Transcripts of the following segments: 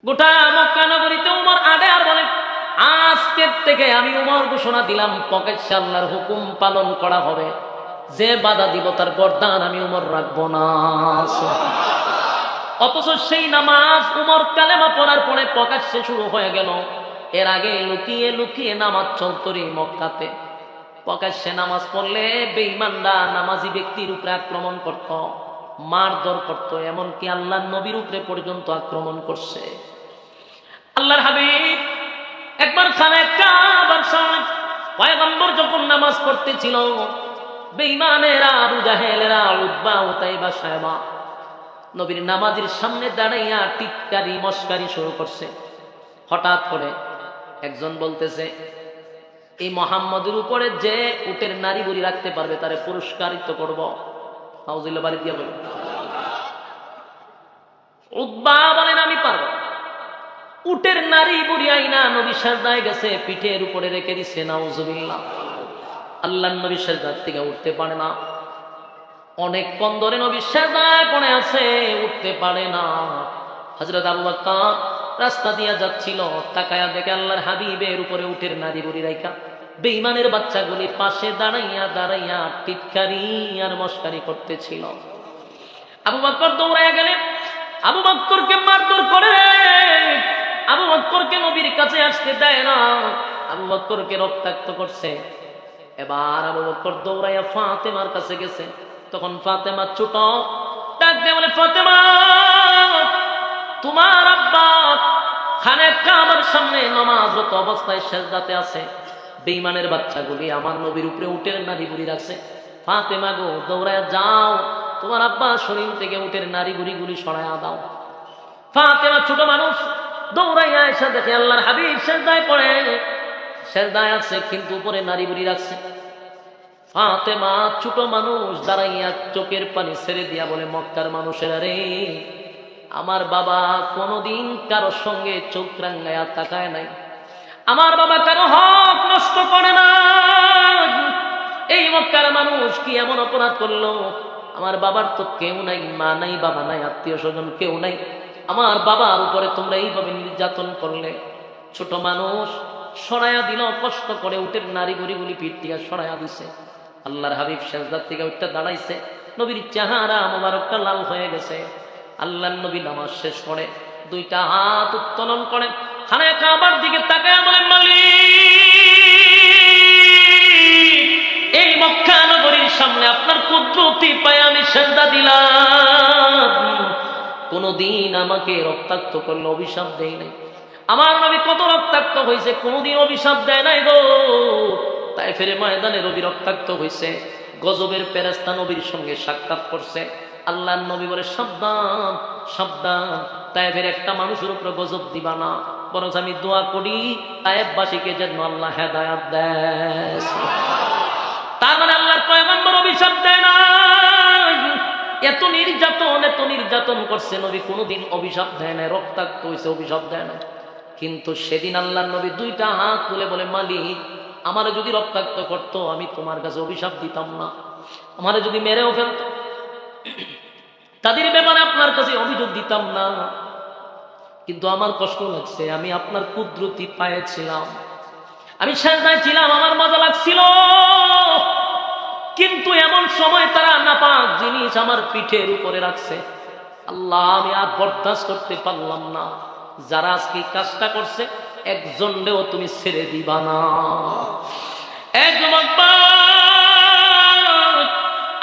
গোটা মক্কা নগরীতে উমর আডে আর বলে, আজকের থেকে আমি উমর ঘোষণা দিলাম প্রকাশ্যে আল্লাহর হুকুম পালন করা হবে, যে বাধা দিব তার গর্দান আমি উমর রাখবো না। অথচ সেই নামাজ উমর কালেমা পড়ার পরে প্রকাশ্যে শুরু হয়ে গেল। এর আগে লুকিয়ে লুকিয়ে নামাজ চলত রে মক্কাতে। প্রকাশ্যে নামাজ পড়লে বেঈমানরা নামাজি ব্যক্তির উপরে আক্রমণ করত, মারধর করত, এমনকি আল্লাহর নবীর উপরে পর্যন্ত আক্রমণ করছে। আল্লাহর হাবিব একবার খানে কাবার সামনে পয়গম্বর যখন নামাজ পড়তেছিল, বেঈমানেরা আবু জাহেলেরা উতবা উতাইবা সায়বা নবীর নামাজের সামনে দাঁড়াইয়া টিটকারি মস্কারি শুরু করছে। হঠাৎ করে একজন বলতেছে, এই মুহাম্মদের উপরে যে উটের নারী বুড়ি রাখতে পারবে তারে পুরস্কারিত করব। নাউজুবিল্লাহ বাড়ি দিয়া বলেন। উতবা বলেন, আমি পারব। উটের নারী বুড়ি আইনা নবী সাজদায় গেছে, পিঠের উপরে রেখে দিচ্ছে। নাউজুবিল্লাহ। আল্লাহর নবী সাজদা থেকে উঠতে পারে না, অনেকক্ষণ ধরে নবী সাজদায় পড়ে আছে, উঠতে পারে না। হযরত আবু বকর রাস্তা দিয়া যাচ্ছিল, তাকায়া দেখে আল্লাহর হাবিবের উপরে উটের নারী বুড়ি রাইখা বেঈমানের বাচ্চাগুলি পাশে দাঁড়াইয়া দাঁড়াইয়া টিটকারি আর মস্কারি করতেছিল। আবু বকর দৌড়াইয়া গেলেন, আবু বকরকে মারধর করে, আবু বকরকে নবীর কাছে আসতে দেয় না, আবু বকরকে রক্তাক্ত করছে। এবার আবু বকর দৌড়াইয়া ফাতেমার কাছে গেছে। তখন ফাতেমা ছোট ডাক দিয়ে বলে, ফাতেমা, তোমার আব্বা খানে কাবার সামনে নামাজরত অবস্থায় সেজদাতে আছে, বেঈমানের বাচ্চাগুলি আমার নবীর উপরে উটের নারী বুড়ি রাখছে। ফাতেমা গো, দৌড়ায় যাও, তোমার আব্বা শরীর থেকে উটের নারী বুড়িগুলি সরাইয়া দাও। ফাতেমা ছোট মানুষ, দৌড়াইয়া এসে দেখে আল্লাহর হাবিব সেজদায় পড়ে, সেজদায় আছে কিন্তু উপরে নারী বুড়ি রাখছে। ফাতেমা ছোট মানুষ দাঁড়াইয়া চোখের পানি ছেড়ে দিয়া বলে, মক্কার মানুষেরা রে, আমার বাবা কোনদিন কারোর সঙ্গে চোখ রাঙ্গায়া তাকায় নাই, আমার বাবা কারো হক নষ্ট করে না। এই মক্কার মানুষ কি এমন অপরাধ করলো? আমার বাবার তো কেউ নাই, মা নাই, বাবা নাই, আত্মীয় স্বজন কেউ নাই, আমার বাবার উপরে তোমরা এইভাবে নির্যাতন করলে। ছোট মানুষ সরাইয়া দিল, কষ্ট করে উটের নারী বুড়িগুলি পিঠ থেকে সরাইয়া দিছে। আল্লাহর হাবিব সেজদার থেকে উঠতে দাঁড়াইছে, নবীর চেহারা মোবারকটা লাল হয়ে গেছে। আল্লাহর নবী নামাজ শেষ করে দুইটা হাত উত্তোলন করে খানে কাবার দিকে তাকায় বলেন, মালিক, এই মক্কা নগরীর সামনে আপনার কুদরতি পায়ে আমি সেজদা দিলাম, কোনদিন আমাকে রক্তাক্ত করলে অভিশাপ দেয় নাই। আমার নবী কত রক্তাক্ত হয়েছে, কোনদিন অভিশাপ দেয় নাই গো। তাই ফেরে ময়দানে নবী রক্তাক্ত হয়েছে, গজবের ফেরেশতা নবীর সঙ্গে সাক্ষাৎ করছে। আল্লাহর নবী বলে, সাবধান সাবধান, তায়েফের একটা মানুষের উপরে গজব দিবা না, বরং আমি দোয়া করি তায়েফবাসীকে যেন আল্লাহ হেদায়েত দেয়। তার মানে আল্লাহর পয়গম্বর অভিশাপ দেয় না। এত নির্যাতন করছে নবী, কোনোদিন অভিশাপ দেয় না, রক্তাক্ত হয়েছে, অভিশাপ দেয় না। কিন্তু সেদিন আল্লাহর নবী দুইটা হাত তুলে বলে, মালিক, আমারে যদি রক্তাক্ত করতো আমি তোমার কাছে অভিশাপ দিতাম না, আমারে যদি মেরেও ফেলতো তাদের ব্যাপারে আপনার কাছে অভিযোগ দিতাম না, কিন্তু আমার কষ্ট লাগছে, আমি আপনার কুদরতি পায়ে ছিলাম, আমি সেজদায় ছিলাম, আমার মজা লাগছিল, কিন্তু এমন সময় তারা নাপাক জিনিস আমার পিঠের উপরে রাখছে। আল্লাহ, আমি আর বরদাস্ত করতে পারলাম না। যারা আজকে কাজটা করছে একজনও তুমি ছেড়ে দিবা না।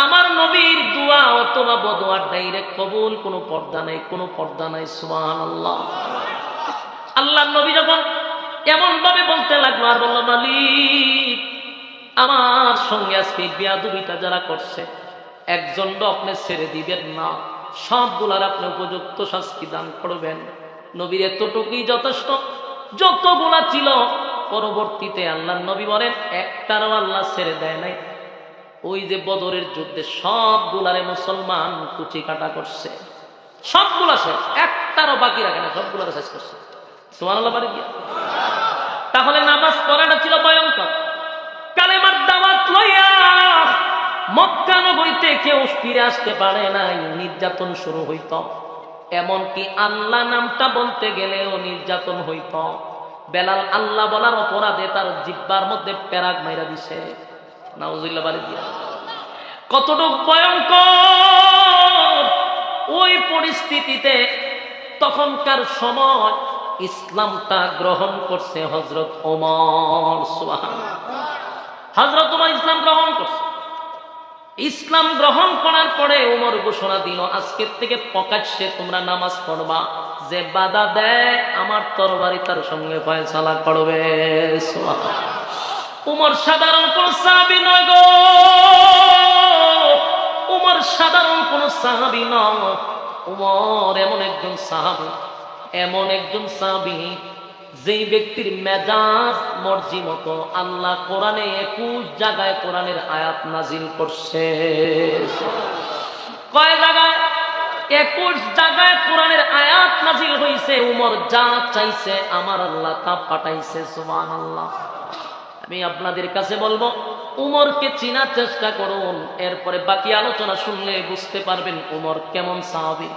আমার নবীর দোয়া অথবা বদোয়া ডাইরেক্ট কবুল, কোনো পর্দা নাই, কোনো পর্দা নাই। সুবহানাল্লাহ। আল্লাহর নবী যখন এমন ভাবে বলতে লাগলো আর বলল, মালিক, আমার সঙ্গে আজকে বেয়াদবিটা যারা করছে একজনও আপনি ছেড়ে দিবেন না, সবগুলার আপনি উপযুক্ত শাস্তি দান করবেন। নবীর এতটুকুই যথেষ্ট, যতগুলা ছিল। পরবর্তীতে আল্লাহর নবী বলেন, একটারও আল্লাহ ছেড়ে দেয় নাই। ওই যে বদরের যুদ্ধে সবগুলারে মুসলমান কুচি কাটা করছে, সবগুলা শেষ, একটারও বাকি রাখে না, সবগুলারে শেষ করছে। সুবহানাল্লাহ বাড়ি গিয়া। তাহলে নামাজ পড়াটা ছিল ভয়ঙ্কর। কালেমার দাওয়াত লইয়া মক্কা নগরীতে কেউ ফিরে আসতে পারে নাই, নির্যাতন শুরু হইত। এমনকি আল্লাহ নামটা বলতে গেলেও নির্যাতন হইত। বেলাল আল্লাহ বলার অপরাধে তার জিহ্বার মধ্যে পেরাক মাইরা দিছে। নাউজুবিল্লাহ বাড়ি দিয়া কতটুকু ভয়ঙ্কর ওই পরিস্থিতিতে তখনকার সময় ইসলামটা গ্রহণ করছে হযরত ওমর। সুবহানাল্লাহ। হযরত ওমর ইসলাম গ্রহণ করছে। ইসলাম গ্রহণ করার পরে ওমর ঘোষণা দিল, আজকের থেকে প্রকাশ্যে তোমরা নামাজ পড়বা, যে বাধা দেয় আমার তরবারি তার সঙ্গে ফয়সালা করবে। সুবহানাল্লাহ। ওমর সাধারণ কোন সাহাবী নয় গো, ওমর সাধারণ কোন সাহাবী নয়। ওমর এমন একজন সাহাবী, এমন একজন সাহাবী যেই ব্যক্তির মেজাজ মর্জি মতো আল্লাহ কোরআনে 21 জায়গায় কোরআনের আয়াত নাজিল করছে। কয় জায়গায়? 21 জায়গায় কোরআনের আয়াত নাজিল হইছে। উমর যা চাইছে আমার আল্লাহ তা পাঠাইছে। সুবহানাল্লাহ। আমি আপনাদের কাছে বলবো, উমরকে চিনার চেষ্টা করুন, এরপরে বাকি আলোচনা শুনলে বুঝতে পারবেন উমর কেমন সাহাবী।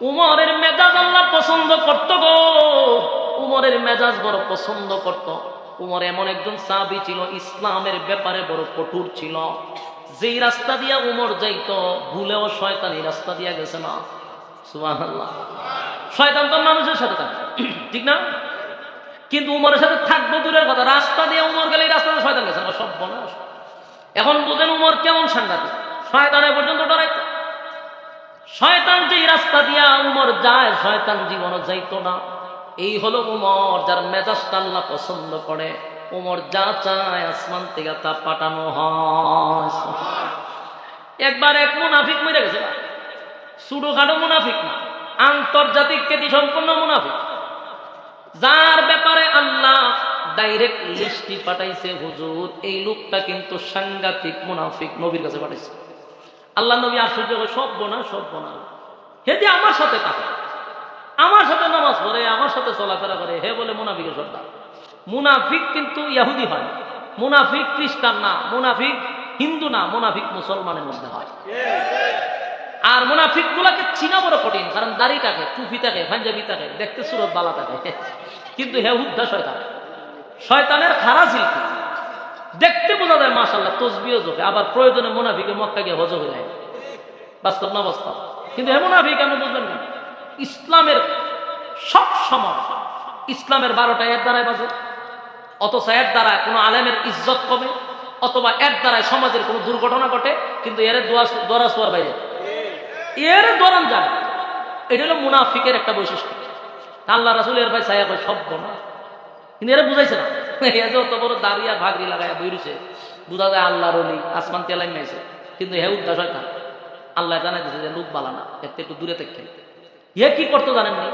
উমরের মেজাজ আল্লাহ পছন্দ করত গো, উমরের মেজাজ বড় পছন্দ করত। উমর এমন একজন সাহাবী ছিল, ইসলামের ব্যাপারে বড় কঠোর ছিল। যেই রাস্তা দিয়া উমর যাইত, ভুলেও শয়তান এই রাস্তা দিয়া গেছে না। সুবহানাল্লাহ। শয়তান তো মানুষের সাথে থাকে, ঠিক না? কিন্তু উমরের সাথে থাকবো দূরের কথা, রাস্তা দিয়ে উমর গেলে এই রাস্তাতে শয়তান গেছে না। সব বনাস। এখন বুঝেন উমর কেমন সাংঘাতিক। শয়তানের পর্যন্ত ডরাইত। শয়তান যেই রাস্তা দিয়া উমর যায়, শয়তান জীবনও যাইতো না। এই হলো উমর, যার মেজাজটা আল্লাহ পছন্দ করে। উমর যা চায় আসমান থেকে তা পাঠানো হয়। একবার এক মুনাফিক মরে গেছে, ছোটখাটো মুনাফিক না, আন্তর্জাতিক খ্যাতি সম্পন্ন মুনাফিক, যার ব্যাপারে আল্লাহ ডাইরেক্ট লিস্টি পাঠাইছে, হুজুর এই লোকটা কিন্তু সাংঘাতিক মুনাফিক, নবীর কাছে পাঠাইছে। আল্লাহ নবী আশ্চর্য হয়ে, সব বোনা সব বোনা, হে যে আমার সাথে থাকে, আমার সাথে নামাজ পড়ে, আমার সাথে চলাফেরা করে, হে বলে মুনাফিকের সর্দার। মুনাফিক কিন্তু ইহুদি হয়, মুনাফিক খ্রিস্টান না, মুনাফিক হিন্দু না, মুনাফিক মুসলমানের মধ্যে হয়। আর মুনাফিক গুলাকে চিনা বড় কঠিন, কারণ দাড়ি থাকে, টুপি থাকে, পাঞ্জাবি থাকে, দেখতে সুরত বালা থাকে, কিন্তু হে হুদ্দা শয়তান, শয়তানের খারাপ শিল্পী। দেখতে বোঝা যায় মাশাআল্লাহ, তসবিও জোকে, আবার প্রয়োজনে মুনাফিকে মক্কা গিয়ে হজ হয়ে যায়। বাস্তব না বাস্তব? কিন্তু হে মুনাফিক আপনি বুঝবেন না, ইসলামের সব সময় ইসলামের 12টা এর দ্বারাই বাজে, অথচ এর দ্বারা কোনো আলেমের ইজ্জত কমে, অথবা এর দ্বারাই সমাজের কোনো দুর্ঘটনা ঘটে, কিন্তু এর দোয়া শোয়ার বাইরে, এর দরান যান। এটা হলো মুনাফিকের একটা বৈশিষ্ট্য। আল্লাহ রাসূল এর ভাই ছায়া কয় সব না, কিন্তু এরা বুঝাইছে না। যত বড় দাঁড়িয়া ভাগরি লাগাইয়া বইছে, বুঝা যায় আল্লাহর ওলি, আসমান তেলাই নাইছে, কিন্তু হে উদ্দাস হয় না। আল্লাহ জানাই দিচ্ছে যে লোক বালা না, এর একটু দূরে থেকে। ইয়ে কি করতো জানেননি?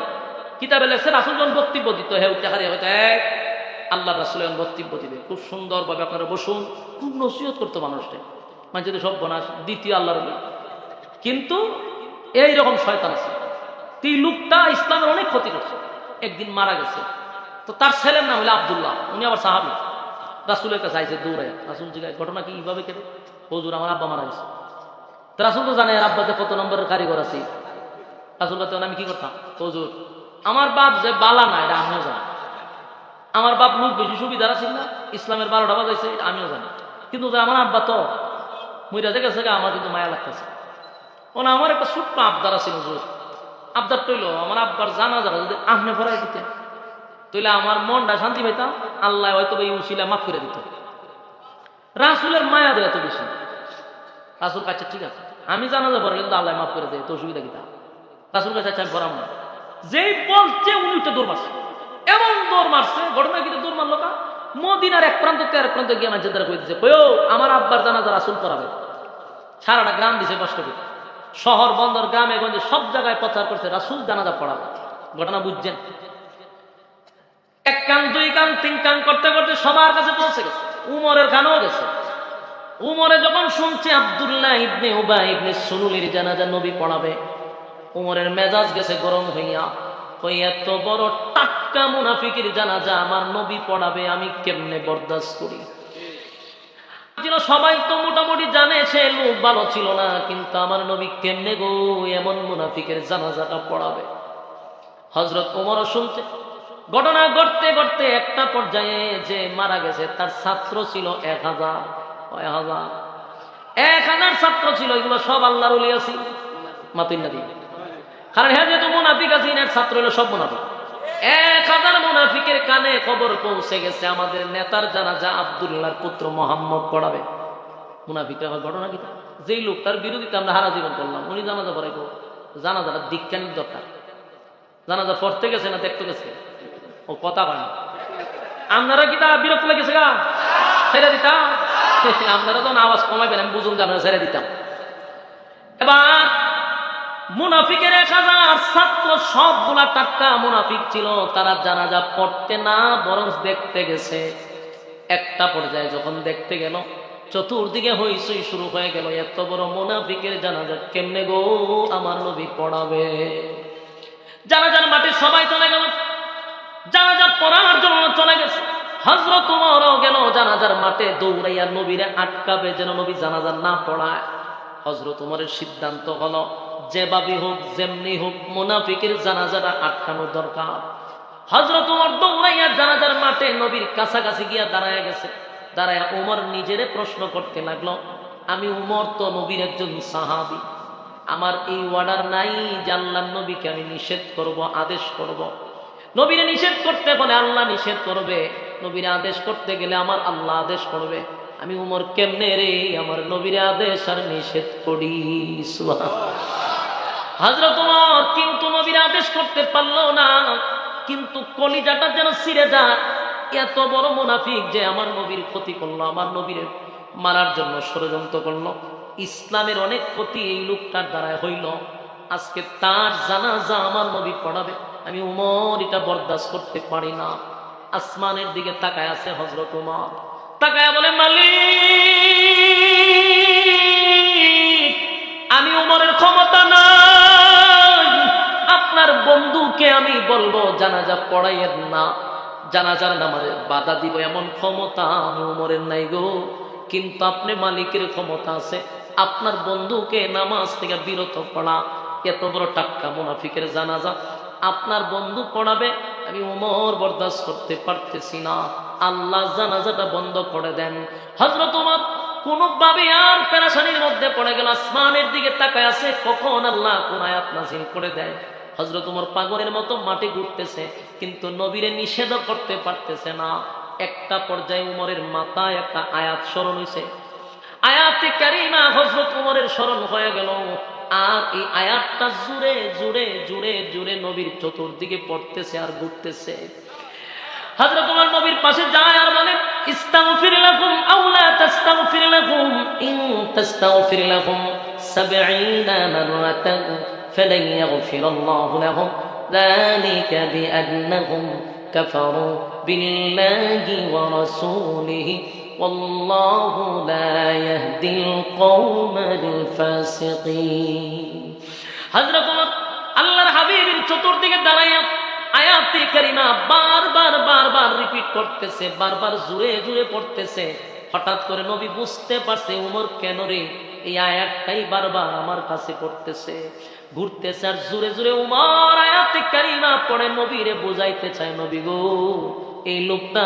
কিতাবে লেখছে রাসূল যখন বক্তব্য দিত, হে উঠতে হারিয়ে হয়তো এক আল্লাহ রাসূল যখন বক্তব্য দিবে, খুব সুন্দরভাবে আপনারা বসুন, খুব নসিহত করতো মানুষকে, মানে যদি সব বনাস দ্বিতীয় আল্লাহর ওলি। কিন্তু এইরকম শয়তান আছে। এই লোকটা ইসলামের অনেক ক্ষতি করছে, একদিন মারা গেছে। তো তার ছেলের নাম হলো আব্দুল্লাহ, উনি আবার সাহাবী। রাসূলের কাছে আইছে দৌড়ে, রাসূল জিজ্ঞাসা ঘটনা কি এইভাবে কেন? হুজুর আমার আব্বা মারা গেছে। তো রাসূল তো জানে আব্বাতে কত নম্বরের কারিগর আছে। রাসূল বলতে আমি কি করতাম? হুজুর আমার বাপ যে বালা না, এটা আমিও জানি। আমার বাপ লোক বেশি সুবিধার আছে না, ইসলামের 12টা বাজাইছে, আমিও জানি। কিন্তু আমার আব্বা তো মইরা গেছে, আমার কিন্তু মায়া লাগতেছে। ওনা আমার একটা ছোট্ট আবদার আছে হুজুর। আবদার তৈল আমার আব্বার জানাজা যদি আপনি ভরাই দিতেন, তাইলে আমার মনটা শান্তি পাইতাম, আল্লাহ হয়তো এই উসিলা মাফ করে দিত। রাসূলের মায়া দেয় এত বেশি। রাসূল কাছে ঠিক আছে, আমি জানাজা ভরাই কিন্তু আল্লাহ মাফ করে দেয়, তো অসুবিধা কি? রাসূল কাছে আমি ভরাম না। যেই বলছে উনি উঠে দৌড় মারছে, এমন দৌড় মারছে, ঘটনা কিন্তু দৌড় মারলো না, মদিনার এক প্রান্ত থেকে আরেক প্রান্ত গিয়ে মানুষের দ্বারা কই দিচ্ছে, আমার আব্বার জানাজা রাসূল করাবে। সারাটা গ্রাম দিছে কষ্ট করে, শহর বন্দর গ্রামে গঞ্জে সব জায়গায় প্রচার করছে রাসূল জানাজা পড়াবে। ঘটনা বুঝছেন? এক কান দুই কান তিন কান করতে করতে সবার কাছে পৌঁছে গেছে, উমরের কানেও গেছে। উমরে যখন শুনছে আব্দুল্লাহ ইবনে উবাই ইবনে সুলুলের জানাজা নবী পড়াবে, উমরের মেজাজ গেছে গরম হইয়া, ওই এত বড় টাটকা মুনাফিকের জানাজা আমার নবী পড়াবে, আমি কেমনে বরদাস্ত করি? ছিল, সবাই তো মোটামুটি জানে সে লোক ভালো ছিল না, কিন্তু আমার নবী কেমনে গো এমন মুনাফিকের জানাজাটা পড়াবে। হযরত ওমরও শুনছে। ঘটনা ঘটতে ঘটতে একটা পর্যায়ে যে মারা গেছে তার ছাত্র ছিল 1000। 1000 ছাত্র ছিল, এগুলো সব আল্লাহর ওলি আছে মাতুই না দিয়ে, কারণ হ্যাঁ যেহেতু মুনাফিক আছে, এর ছাত্র হলো সব মুনাফিক। 1000 মুনাফিকের কানে খবর পৌঁছে গেছে আমাদের নেতার জানাজা আব্দুল্লাহর পুত্র মোহাম্মদ পড়াবে। মুনাফিকরা আমার ঘটনা কি, যেই লোকটার বিরোধিতা আমরা হারা জীবন করলাম, উনি জানাজা পড়াইবো। জানাজাটা দীক্ষানিক দরকার। জানাজা পড়তে গেছে না দেখতে গেছে, ও কথা কয় না। আপনারা কি তা বিরক্ত লেগেছে গা ছেড়ে দিতাম? আপনারা যখন আওয়াজ কমাইবেন আমি বুঝুন যে আপনারা ছেড়ে দিতাম। এবার মুনাফিকের 1000 ছাত্র সবগুলা টাটকা মুনাফিক ছিল, তারা জানাজা পড়তে না বরং দেখতে গেছে। একটা পর্যায়ে যখন দেখতে গেল, চতুর্দিকে হইচই শুরু হয়ে গেল, এত বড় মুনাফিকের জানাজা কেমনে গো আমার নবী পড়াবে। জানাজার মাঠে সবাই চলে গেল, জানাজা পড়ার জন্য চলে গেছে। হযরত ওমরও গেল জানাজার মাঠে, দৌড়াইয়া নবীরে আটকাবে যেন নবী জানাজা না পড়ায়। হযরত ওমরের সিদ্ধান্ত হলো যেভাবে হোক যেমনি হোক মুনাফিকের জানাজাটা আটকানো দরকার। হযরত ওমর দৌড়াইয়া জানাজার মাঠে নবীর কাছাকাছি গিয়া দাঁড়ায় গেছে। দাঁড়ায় ওমর নিজেরে প্রশ্ন করতে লাগলো, আমি ওমর তো নবীর একজন সাহাবী, আমার এই অর্ডার নাই যে আল্লাহর নবীকে আমি নিষেধ করব, আদেশ করব। নবীরে নিষেধ করতে বলে আল্লাহ নিষেধ করবে, নবীরে আদেশ করতে গেলে আমার আল্লাহ আদেশ করবে। আমি উমর কেমনে রে আমার নবীরে আদেশ আর নিষেধ করি। সুবহানাল্লাহ। হযরত ওমর কিন্তু নবীরে আদেশ করতে পারলো না, কিন্তু কলিজাটা যেন ছিঁড়ে যায়। এত বড় মুনাফিক যে আমার নবীর ক্ষতি করলো, আমার নবীর মারার জন্য ষড়যন্ত্র করলো। ইসলামের অনেক ক্ষতি এই লোকটার দ্বারা হইল। আজকে তার জানাজা আমার নবী পড়াবে, আমি উমর এটা বরদাস্ত করতে পারি না। আসমানের দিকে তাকায় আছে হযরত ওমর, তাকায় বলে, মালিক আমি উমরের ক্ষমতা নাই, আপনার বন্ধুকে আমি বলবো জানাজা পড়াইয়েন না, জানাজার নামাজে বাধা দিব এমন ক্ষমতা আমি উমরের নাই গো। কিন্তু আপনি মালিকের ক্ষমতা আছে, আপনার বন্ধুকে নামাজ থেকে বিরত করা। এত বড় টাটকা মুনাফিকের জানাজা আপনার বন্ধু পড়াবে, আমি ওমর বরদাস্ত করতে পারতেছি না, আল্লাহ জানাজাটা বন্ধ করে দেন। হযরত ওমর কোনোভাবে আর পেরেশানির মধ্যে পড়ে গেল, আসমানের দিকে তাকায় আছে কখন আল্লাহ কোন আয়াত নাযিল করে দেয়। হযরত ওমর পাগলের মতো মাটি ঘুরতেছে, কিন্তু নবীরে নিষেধ করতে পারতেছে না। একটা পর্যায়ে উমরের মাথায় একটা আয়াত স্মরণ হয়েছে, আয়াতে কারিমা হযরত ওমরের স্মরণ হয়ে গেল। আর এই আয়াতটা জুড়ে জুড়ে জুড়ে জুড়ে নবীর চতুর্দিকে পড়তেছে আর ঘুরতেছে। হযরত ওমর নবীর পাশে যায় আর বলে, ইস্তাগফির লাকুম আও লা তাস্তাগফির লাকুম ইন তাস্তাগফির লাকুম 70 মাররাতান ফালান ইয়াগফিরাল্লাহু লাহুম যালিকা বিআন্নাহুম কাফারু বিল্লাহি ওয়া রাসূলিহি ওয়াল্লাহু লা ইয়াহদিল কওমাল ফাসিকিন। হযরত ওমর আল্লাহর হাবিবের চতুর্দিকে দাঁড়াইয়া আয়াতে কারিমা বারবার রিপিট করতেছে, বারবার জুড়ে জুড়ে পড়তেছে। হঠাৎ করে নবী বুঝতে পারছে ওমর কেন রে এই আয়াতটাই বারবার আমার কাছে পড়তেছে, ঘুরতেছে আর জুড়ে জুড়ে ওমর আয়াতে কারিমা পড়ে নবীরে বুঝাইতে চায়, নবী গো এই লোকটা